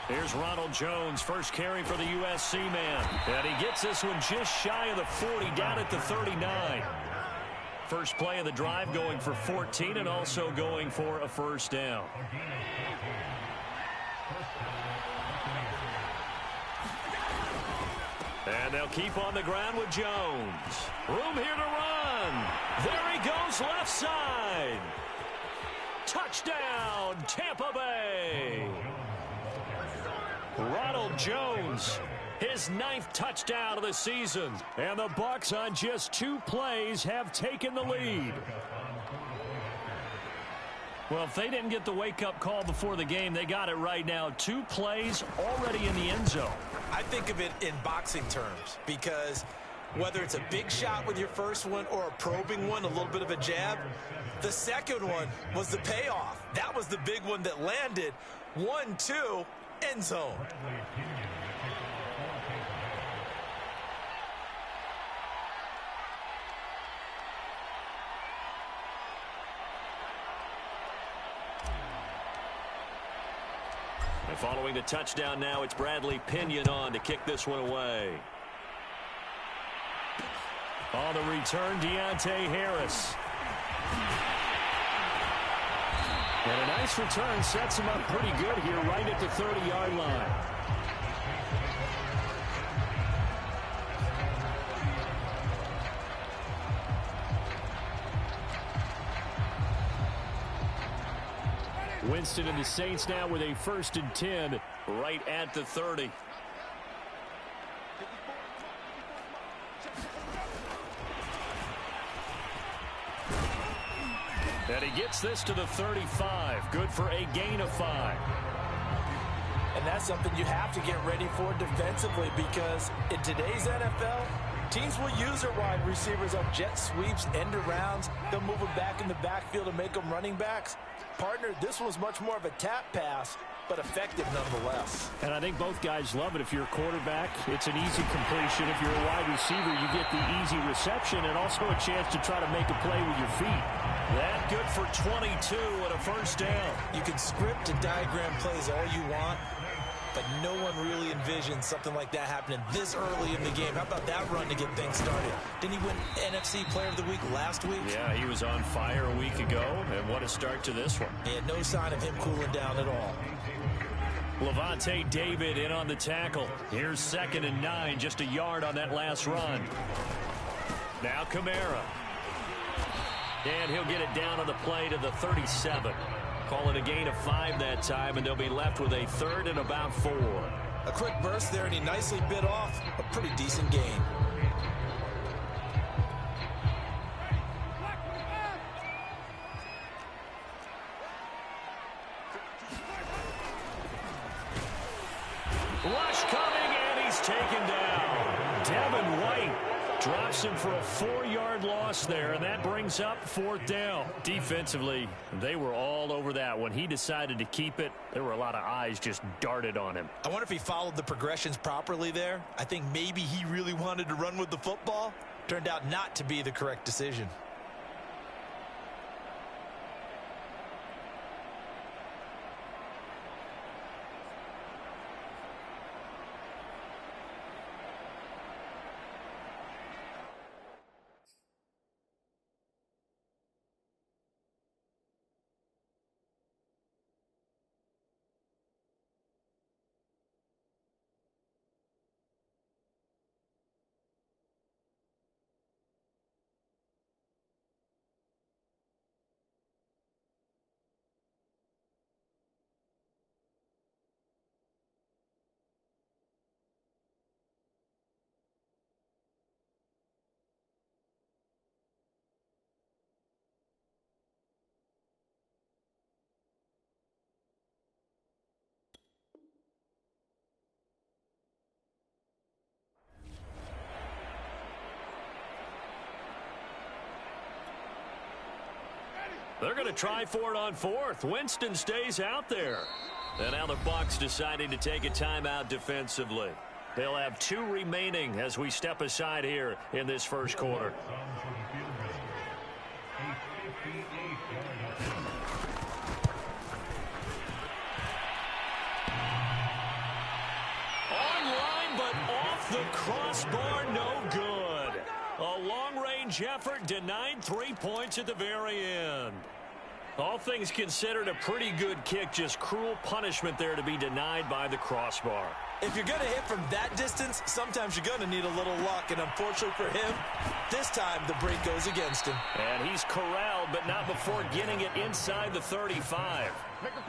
Here's Ronald Jones, first carry for the USC man. And he gets this one just shy of the 40, down at the 39. First play of the drive going for 14 and also going for a first down. And they'll keep on the ground with Jones. Room here to run. There he goes, left side. Touchdown, Tampa Bay. Ronald Jones, his 9th touchdown of the season. And the Bucs on just 2 plays have taken the lead. Well, if they didn't get the wake-up call before the game, they got it right now. 2 plays already in the end zone. I think of it in boxing terms because whether it's a big shot with your first one or a probing one, a little bit of a jab, the second one was the payoff. That was the big one that landed. 1-2, end zone. And following the touchdown now, it's Bradley Pinion on to kick this one away. On the return, Deontay Harris. And a nice return sets him up pretty good here right at the 30-yard line. Winston and the Saints now with a 1st and 10 right at the 30. And he gets this to the 35. Good for a gain of 5. And that's something you have to get ready for defensively because in today's NFL, teams will use their wide receivers on jet sweeps, end arounds. They'll move them back in the backfield and make them running backs. Partner, this was much more of a tap pass, but effective nonetheless. And I think both guys love it. If you're a quarterback, it's an easy completion. If you're a wide receiver, you get the easy reception and also a chance to try to make a play with your feet. That good for 22 and a first down. You can script and diagram plays all you want, but no one really envisions something like that happening this early in the game. How about that run to get things started? Didn't he win NFC Player of the Week last week? Yeah, he was on fire a week ago, and what a start to this one. He had no sign of him cooling down at all. Levante David in on the tackle. Here's 2nd and 9, just a yard on that last run. Now Kamara. And he'll get it down on the play to the 37. Call it a gain of 5 that time, and they'll be left with a 3rd and about 4. A quick burst there, and he nicely bit off a pretty decent gain. Rush coming, and he's taken down. Devin White drops him for a 4-yard loss there, and that brings up 4th down. Defensively, they were all over that. When he decided to keep it, there were a lot of eyes just darted on him. I wonder if he followed the progressions properly there. I think maybe he really wanted to run with the football. Turned out not to be the correct decision. They're going to try for it on 4th. Winston stays out there. And now the Bucs deciding to take a timeout defensively. They'll have 2 remaining as we step aside here in this first quarter. crossbar, no good. A long-range effort denied 3 points at the very end. All things considered, a pretty good kick, just cruel punishment there to be denied by the crossbar. If you're going to hit from that distance, sometimes you're going to need a little luck, and unfortunately for him, this time the break goes against him. And he's corralled, but not before getting it inside the 35.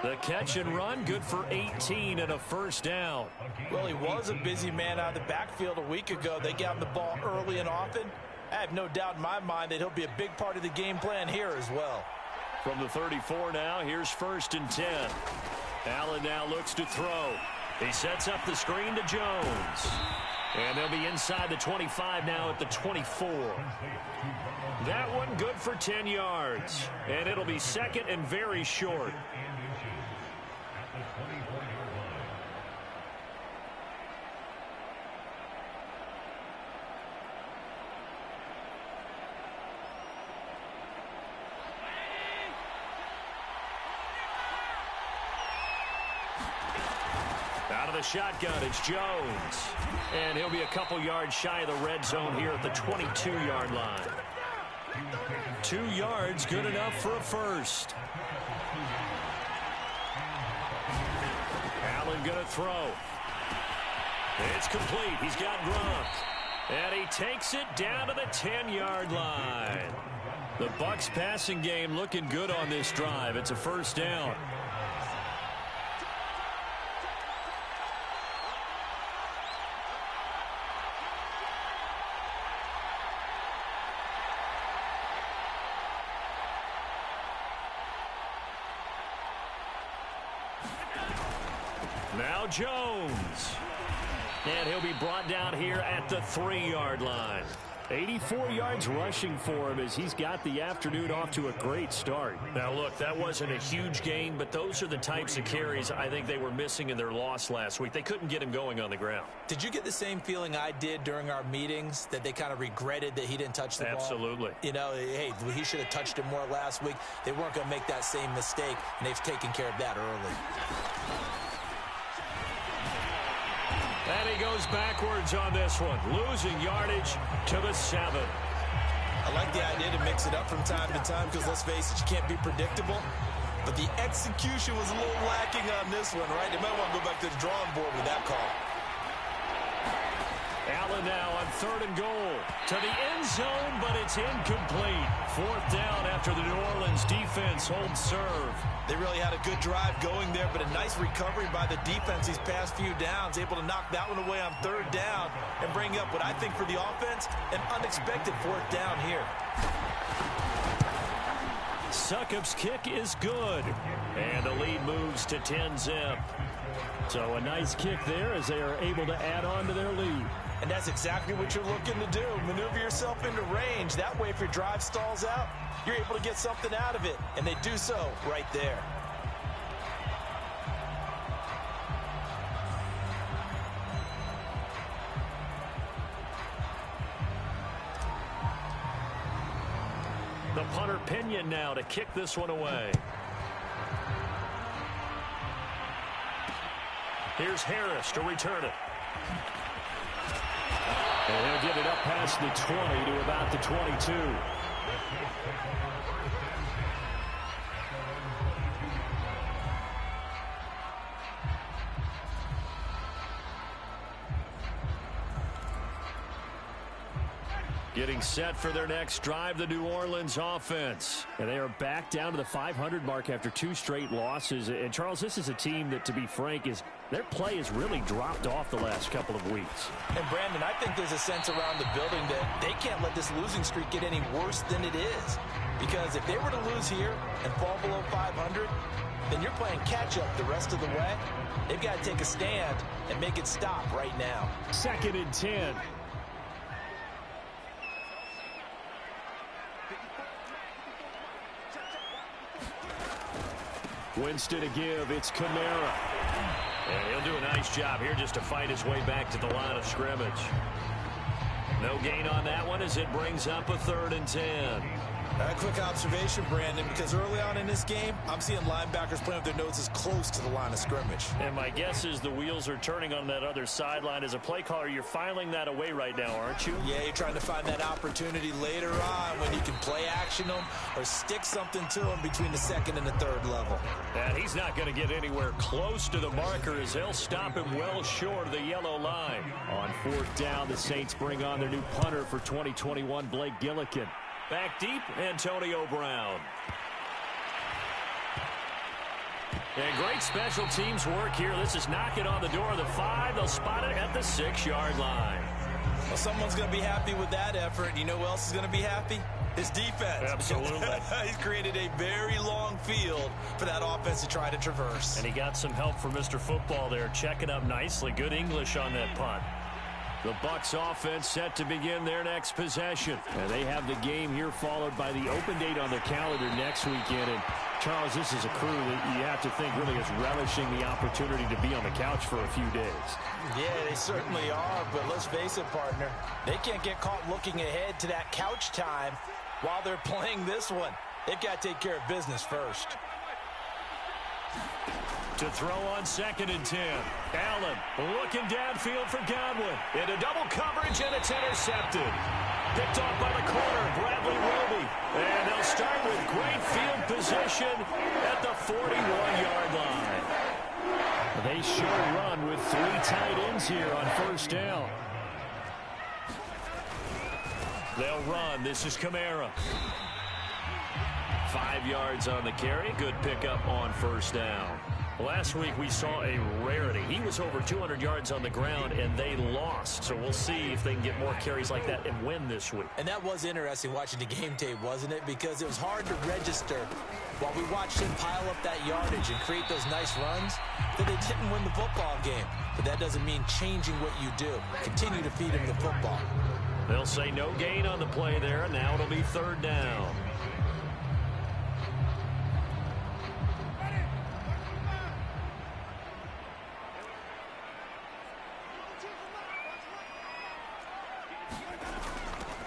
The catch and run, good for 18 and a first down. Well, he was a busy man out of the backfield a week ago. They got him the ball early and often. I have no doubt in my mind that he'll be a big part of the game plan here as well. From the 34 now, here's 1st and 10. Allen now looks to throw. He sets up the screen to Jones. And they'll be inside the 25 now at the 24. That one good for 10 yards. And it'll be second and very short. Out of the shotgun, it's Jones. And he'll be a couple yards shy of the red zone here at the 22-yard line. 2 yards, good enough for a first. Allen going to throw. It's complete. He's got Gronk. And he takes it down to the 10-yard line. The Bucs passing game looking good on this drive. It's a first down. Now Jones. And he'll be brought down here at the 3-yard line. 84 yards rushing for him as he's got the afternoon off to a great start. Now, look, that wasn't a huge gain, but those are the types of carries I think they were missing in their loss last week. They couldn't get him going on the ground. Did you get the same feeling I did during our meetings, that they kind of regretted that he didn't touch the ball? Absolutely. You know, hey, he should have touched it more last week. They weren't going to make that same mistake, and they've taken care of that early. And he goes backwards on this one, losing yardage to the 7. I like the idea to mix it up from time to time because, let's face it, you can't be predictable. But the execution was a little lacking on this one, right? They might want to go back to the drawing board with that call. Allen now on 3rd and goal. To the end zone, but it's incomplete. 4th down after the New Orleans defense holds serve. They really had a good drive going there, but a nice recovery by the defense these past few downs, able to knock that one away on 3rd down and bring up what I think for the offense, an unexpected 4th down here. Succop's kick is good, and the lead moves to 10-zip. So a nice kick there as they are able to add on to their lead. And that's exactly what you're looking to do. Maneuver yourself into range. That way, if your drive stalls out, you're able to get something out of it. And they do so right there. The punter Pinion now to kick this one away. Here's Harris to return it. And he'll get it up past the 20 to about the 22. Getting set for their next drive, the New Orleans offense. And they are back down to the 500 mark after 2 straight losses. And, Charles, this is a team that, to be frank, their play has really dropped off the last couple of weeks. And, Brandon, I think there's a sense around the building that they can't let this losing streak get any worse than it is. Because if they were to lose here and fall below 500, then you're playing catch-up the rest of the way. They've got to take a stand and make it stop right now. 2nd and 10. Winston to give. It's Kamara. And he'll do a nice job here just to fight his way back to the line of scrimmage. No gain on that one as it brings up a 3rd and 10. A quick observation, Brandon, because early on in this game, I'm seeing linebackers playing with their noses close to the line of scrimmage. And my guess is the wheels are turning on that other sideline. As a play caller, you're filing that away right now, aren't you? Yeah, you're trying to find that opportunity later on when you can play action them or stick something to them between the second and the third level. And he's not going to get anywhere close to the marker as they'll stop him well short of the yellow line. On fourth down, the Saints bring on their new punter for 2021, Blake Gillikin. Back deep, Antonio Brown. And great special teams work here. This is knocking on the door of the 5. They'll spot it at the 6-yard line. Well, someone's going to be happy with that effort. You know who else is going to be happy? His defense. Absolutely. He's created a very long field for that offense to try to traverse. And he got some help from Mr. Football there, checking up nicely. Good English on that punt. The Bucs offense set to begin their next possession. And they have the game here followed by the open date on their calendar next weekend. And Charles, this is a crew that you have to think really is relishing the opportunity to be on the couch for a few days. Yeah, they certainly are, but let's face it, partner. They can't get caught looking ahead to that couch time while they're playing this one. They've got to take care of business first. To throw on 2nd and 10. Allen looking downfield for Godwin. Into double coverage, and it's intercepted. Picked off by the corner, Bradley Roby. And they'll start with great field position at the 41-yard line. They sure run with 3 tight ends here on first down. They'll run. This is Kamara. 5 yards on the carry. Good pickup on first down. Last week we saw a rarity. He was over 200 yards on the ground, and they lost. So we'll see if they can get more carries like that and win this week. And that was interesting watching the game tape, wasn't it? Because it was hard to register while we watched him pile up that yardage and create those nice runs that they didn't win the football game. But that doesn't mean changing what you do. Continue to feed him the football. They'll say no gain on the play there, and now it'll be 3rd down.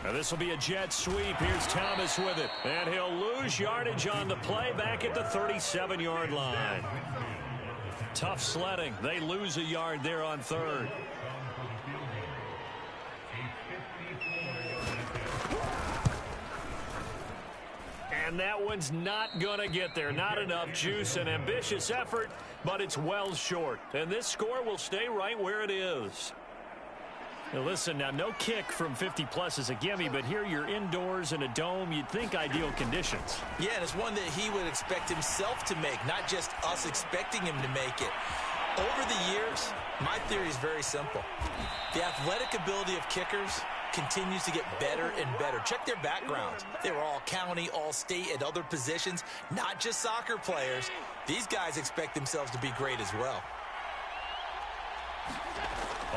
Now this will be a jet sweep. Here's Thomas with it. And he'll lose yardage on the play back at the 37-yard line. Tough sledding. They lose a yard there on 3rd. And that one's not going to get there. Not enough juice. An ambitious effort, but it's well short. And this score will stay right where it is. Now listen, now no kick from 50-plus is a gimme, but here you're indoors in a dome. You'd think ideal conditions. Yeah, and it's one that he would expect himself to make, not just us expecting him to make it. Over the years, my theory is very simple. The athletic ability of kickers continues to get better and better. Check their backgrounds. They were all county, all state, at other positions, not just soccer players. These guys expect themselves to be great as well.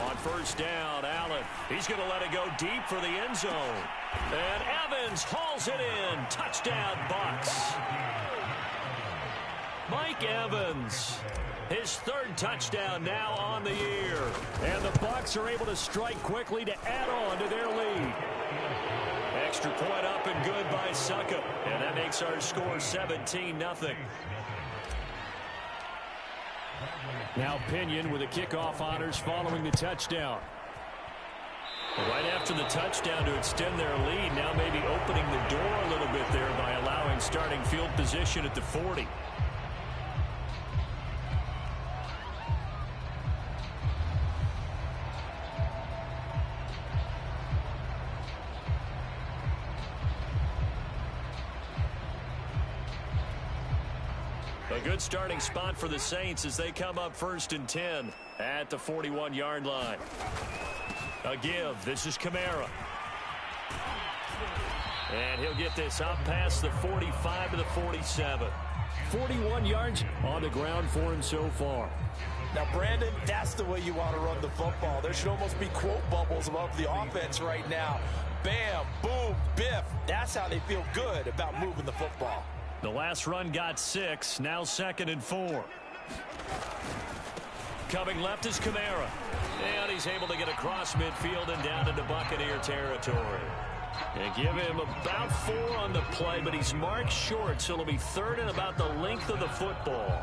On first down, Allen. He's going to let it go deep for the end zone. And Evans hauls it in. Touchdown, Bucs. Mike Evans. His 3rd touchdown now on the year. And the Bucs are able to strike quickly to add on to their lead. Extra point up and good by Suckup. And that makes our score 17-0. Now Pinion with the kickoff honors following the touchdown. Right after the touchdown to extend their lead, now maybe opening the door a little bit there by allowing starting field position at the 40. A good starting spot for the Saints as they come up 1st and 10 at the 41-yard line. A give. This is Kamara. And he'll get this up past the 45 to the 47. 41 yards on the ground for him so far. Now, Brandon, that's the way you want to run the football. There should almost be quote bubbles above the offense right now. Bam, boom, biff. That's how they feel good about moving the football. The last run got 6. Now 2nd and 4. Coming left is Kamara. And he's able to get across midfield and down into Buccaneer territory. And give him about 4 on the play, but he's marked short, so it'll be 3rd and about the length of the football.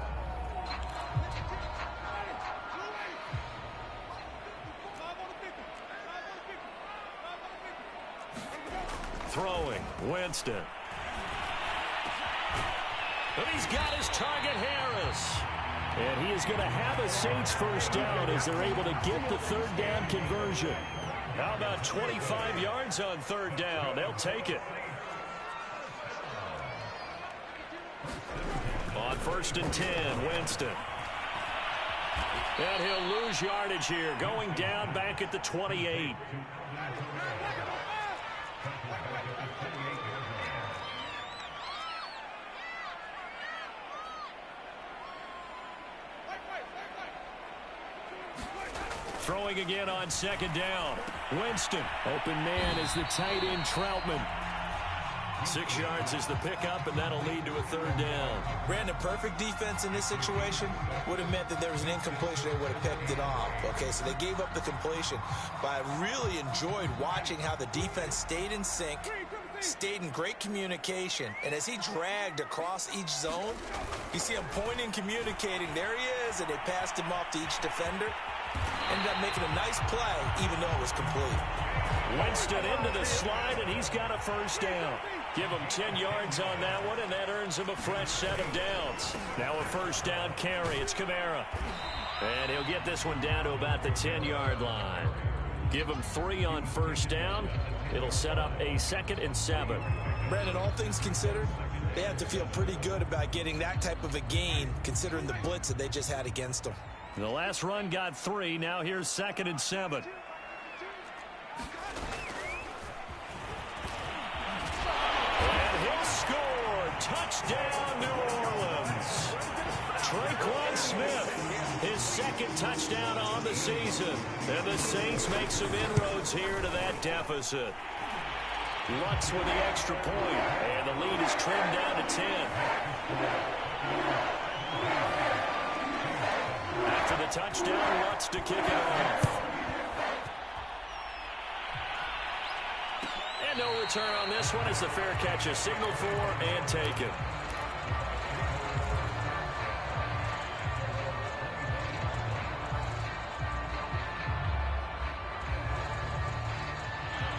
Throwing, Winston. And he's got his target, Harris. And he is going to have a Saints first down as they're able to get the 3rd down conversion. How about 25 yards on 3rd down? They'll take it. On 1st and 10, Winston. And he'll lose yardage here, going down back at the 28. Throwing again on 2nd down. Winston. Open man is the tight end, Troutman. 6 yards is the pickup, and that'll lead to a 3rd down. Brandon, perfect defense in this situation would have meant that there was an incompletion. They would have picked it off. Okay, so they gave up the completion. But I really enjoyed watching how the defense stayed in sync, stayed in great communication. And as he dragged across each zone, you see him pointing, communicating. There he is, and they passed him off to each defender. Ended up making a nice play, even though it was complete. Winston into the slide, and he's got a 1st down. Give him 10 yards on that one, and that earns him a fresh set of downs. Now a 1st down carry. It's Kamara. And he'll get this one down to about the 10-yard line. Give him 3 on 1st down. It'll set up a 2nd and 7. Brandon, all things considered, they have to feel pretty good about getting that type of a gain, considering the blitz that they just had against them. The last run got 3. Now here's 2nd and 7. And he'll score. Touchdown, New Orleans. Traquan Smith, his 2nd touchdown on the season. And the Saints make some inroads here to that deficit. Lutz with the extra point. And the lead is trimmed down to 10. After the touchdown, Lutz to kick it off. And no return on this one as the fair catch is signaled for and taken.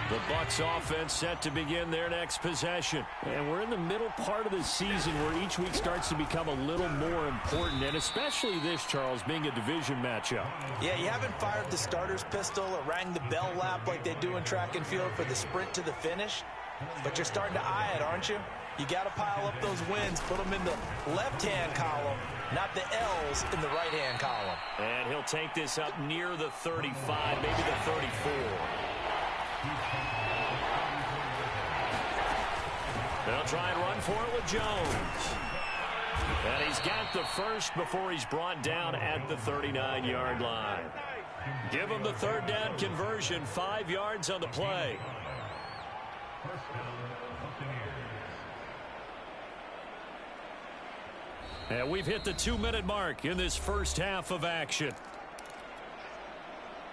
The Bucs offense set to begin their next possession. And we're in the middle part of the season where each week starts to become a little more important, and especially this, Charles, being a division matchup. Yeah, you haven't fired the starter's pistol or rang the bell lap like they do in track and field for the sprint to the finish, but you're starting to eye it, aren't you? You got to pile up those wins, put them in the left-hand column, not the L's in the right-hand column. And he'll take this up near the 35, maybe the 34. They'll try and run for it with Jones. And he's got the first before he's brought down at the 39-yard line. Give him the 3rd down conversion, 5 yards on the play. And we've hit the 2-minute mark in this first half of action.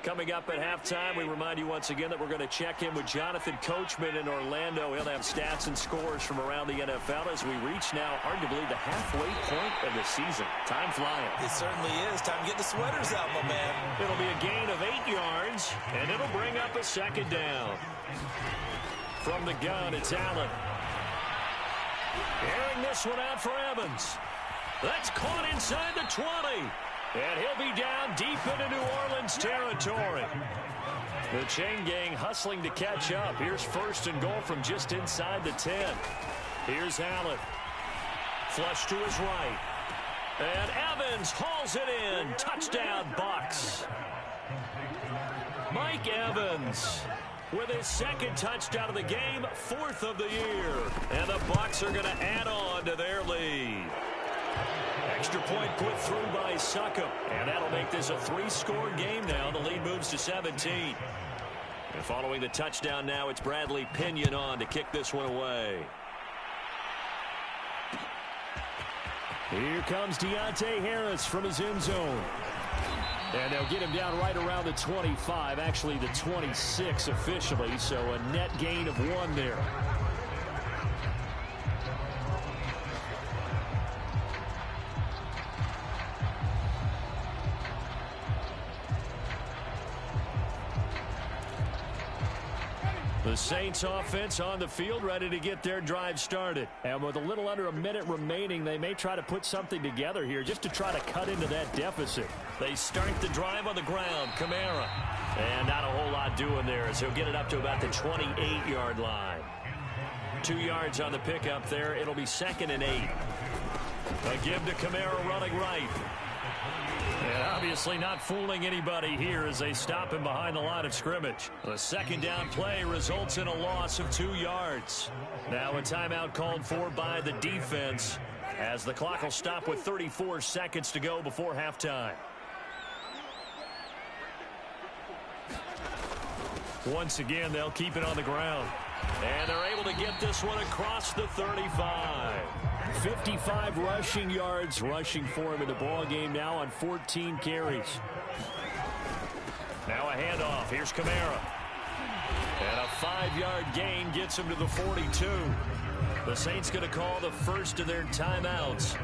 Coming up at halftime, we remind you once again that we're going to check in with Jonathan Coachman in Orlando. He'll have stats and scores from around the NFL as we reach now, hard to believe, the halfway point of the season. Time flying. It certainly is. Time to get the sweaters out, my man. It'll be a gain of 8 yards, and it'll bring up a 2nd down. From the gun, it's Allen. Airing this one out for Evans. That's caught inside the 20. And he'll be down deep into New Orleans territory. The chain gang hustling to catch up. Here's 1st and goal from just inside the 10. Here's Allen. Flush to his right. And Evans hauls it in. Touchdown, Bucs. Mike Evans with his 2nd touchdown of the game, 4th of the year. And the Bucs are going to add on to their lead. Extra point put through by Succop. And that'll make this a 3-score game now. The lead moves to 17. And following the touchdown now, it's Bradley Pinion on to kick this one away. Here comes Deontay Harris from his end zone. And they'll get him down right around the 25, actually the 26 officially, so a net gain of 1 there. The Saints offense on the field, ready to get their drive started. And with a little under a minute remaining, they may try to put something together here just to try to cut into that deficit. They start the drive on the ground. Kamara. And not a whole lot doing there as he'll get it up to about the 28-yard line. 2 yards on the pickup there. It'll be 2nd and 8. A give to Kamara running right. And obviously not fooling anybody here as they stop him behind the line of scrimmage. The 2nd down play results in a loss of 2 yards. Now a timeout called for by the defense as the clock will stop with 34 seconds to go before halftime. Once again, they'll keep it on the ground. And they're able to get this one across the 35. 55 rushing yards rushing for him in the ball game now on 14 carries. Now a handoff. Here's Kamara. And a 5-yard gain gets him to the 42. The Saints going to call the first of their timeouts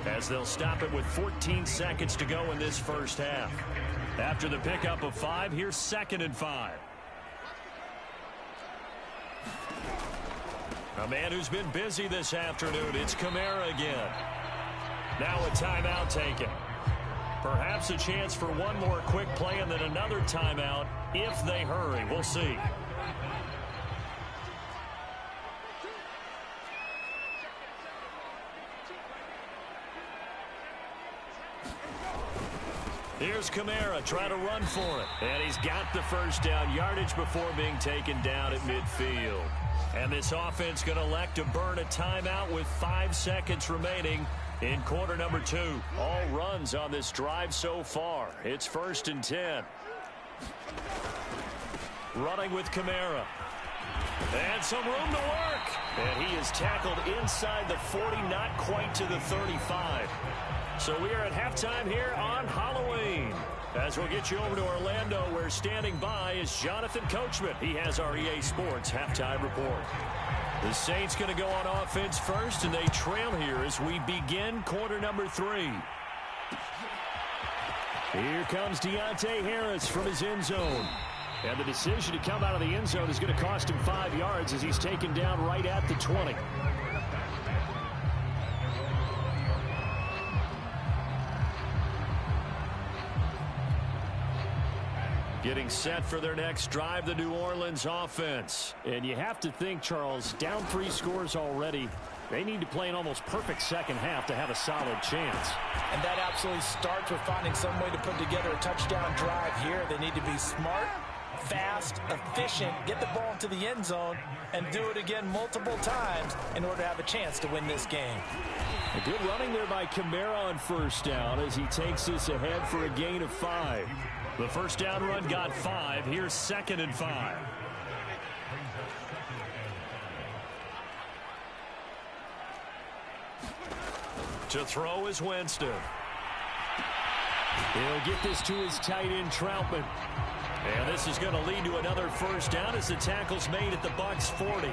as they'll stop it with 14 seconds to go in this first half. After the pickup of 5, here's 2nd and 5. A man who's been busy this afternoon. It's Kamara again. Now a timeout taken. Perhaps a chance for one more quick play and then another timeout if they hurry. We'll see. Here's Kamara trying to run for it. And he's got the first down yardage before being taken down at midfield. And this offense going to elect to burn a timeout with 5 seconds remaining in quarter number 2. All runs on this drive so far. It's 1st and 10. Running with Kamara. And some room to work. And he is tackled inside the 40, not quite to the 35. So we are at halftime here on Halloween. As we'll get you over to Orlando, where standing by is Jonathan Coachman. He has our EA Sports halftime report. The Saints going to go on offense first, and they trail here as we begin quarter number 3. Here comes Deontay Harris from his end zone. And the decision to come out of the end zone is going to cost him 5 yards as he's taken down right at the 20. Getting set for their next drive, the New Orleans offense. And you have to think, Charles, down 3 scores already. They need to play an almost perfect second half to have a solid chance. And that absolutely starts with finding some way to put together a touchdown drive here. They need to be smart, fast, efficient, get the ball into the end zone, and do it again multiple times in order to have a chance to win this game. A good running there by Kamara on first down as he takes this ahead for a gain of 5. The first down run got 5. Here's 2nd and 5. To throw is Winston. He'll get this to his tight end, Troutman. And this is going to lead to another first down as the tackle's made at the Bucs 40.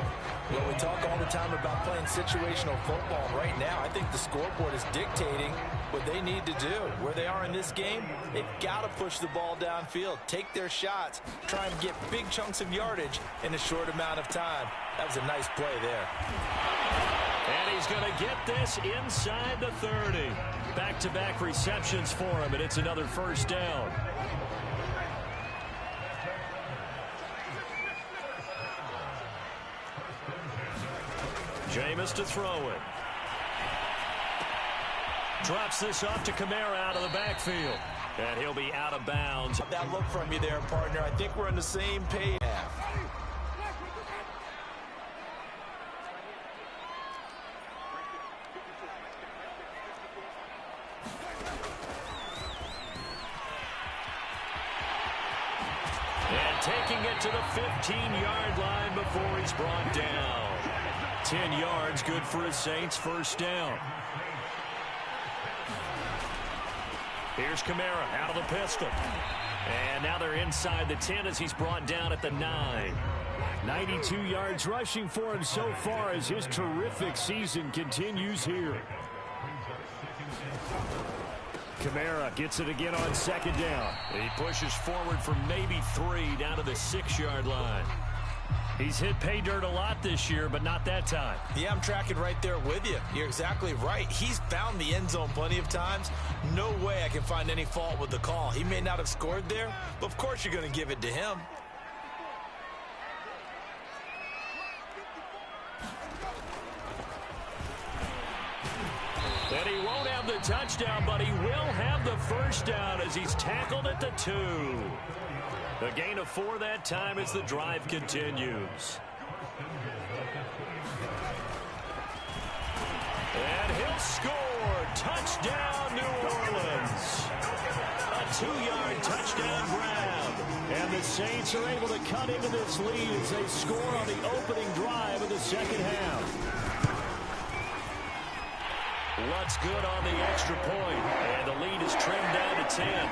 Well, we talk all the time about playing situational football. Right now, I think the scoreboard is dictating what they need to do. Where they are in this game, they've got to push the ball downfield, take their shots, try and get big chunks of yardage in a short amount of time. That was a nice play there. And he's going to get this inside the 30. Back-to-back receptions for him, and it's another first down. Jameis to throw it. Drops this off to Kamara out of the backfield. And he'll be out of bounds. That look from you there, partner. I think we're on the same page. And taking it to the 15-yard line before he's brought down. 10 yards, good for his Saints, first down. Here's Kamara out of the pistol. And now they're inside the 10 as he's brought down at the 9. 92 yards rushing for him so far as his terrific season continues here. Kamara gets it again on second down. He pushes forward for maybe 3 down to the 6-yard line. He's hit pay dirt a lot this year, but not that time. Yeah, I'm tracking right there with you. You're exactly right. He's found the end zone plenty of times. No way I can find any fault with the call. He may not have scored there, but of course you're going to give it to him. And he won't have the touchdown, but he will have the first down as he's tackled at the 2. A gain of 4 that time as the drive continues. And he'll score. Touchdown, New Orleans. A 2-yard touchdown grab. And the Saints are able to cut into this lead as they score on the opening drive of the second half. What's good on the extra point, and the lead is trimmed down to 10.